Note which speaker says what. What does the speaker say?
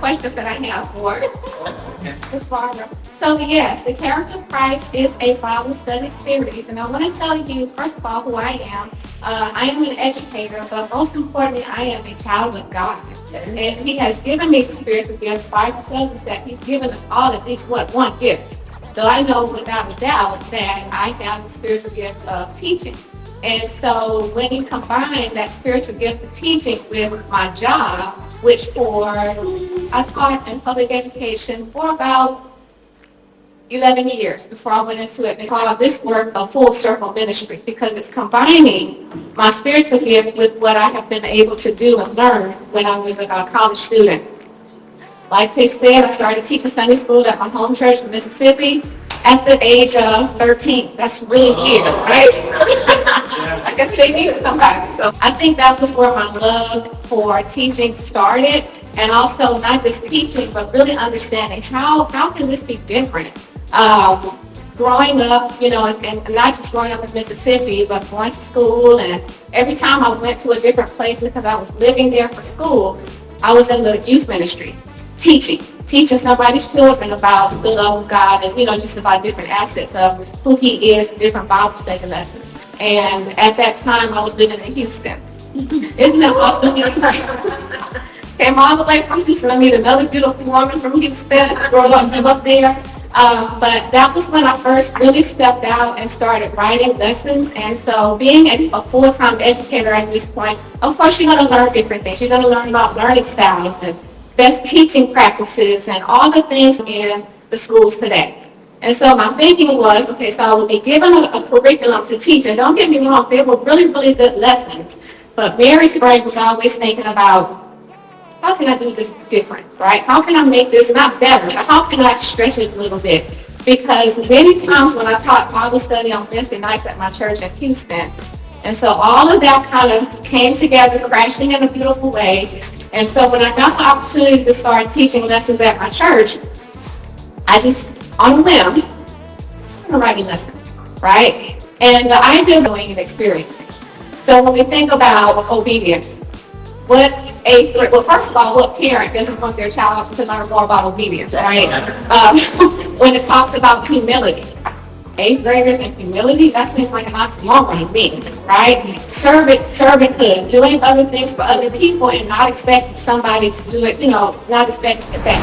Speaker 1: questions that I have for Ms. Barbara. So yes, the Character of Christ is a Bible study series, and I want to tell you first of all who I am. I am an educator, but most importantly, I am a child of God, and He has given me the spiritual gift. The Bible tells us that He's given us all at least one gift. So I know without a doubt that I have the spiritual gift of teaching. And so when you combine that spiritual gift of teaching with my job, which I taught in public education for about 11 years before I went into it. They call this work a full circle ministry because it's combining my spiritual gift with what I have been able to do and learn when I was a college student. Like Tish said, I started teaching Sunday school at my home church in Mississippi at the age of 13. That's really weird, right? I guess they needed somebody. So I think that was where my love for teaching started, and also not just teaching, but really understanding how can this be different. Growing up, and not just growing up in Mississippi, but going to school, and every time I went to a different place because I was living there for school, I was in the youth ministry. Teaching somebody's children about the love of God and, just about different aspects of who He is and different Bible study lessons. And at that time, I was living in Houston. Isn't that awesome? Came all the way from Houston. I met another beautiful woman from Houston. Grew up there. But that was when I first really stepped out and started writing lessons. And so being a full-time educator at this point, of course, you're going to learn different things. You're going to learn about learning styles and best teaching practices and all the things in the schools today. And so my thinking was, okay, so I would be given a curriculum to teach. And don't get me wrong, they were really, really good lessons. But Mary's brain was always thinking about, how can I do this different, right? How can I make this not better, but how can I stretch it a little bit? Because many times when I taught Bible study on Wednesday nights at my church in Houston, and so all of that kind of came together, crashing in a beautiful way. And so when I got the opportunity to start teaching lessons at my church, I just, on a whim, I'm going to write a lesson, right? And the idea of knowing and experiencing. So when we think about obedience, well, first of all, what parent doesn't want their child to learn more about obedience, right? When it talks about humility, 8th graders and humility, that seems like an oxymoron to me, right? Servanthood, doing other things for other people and not expecting somebody to do it, not expecting it back.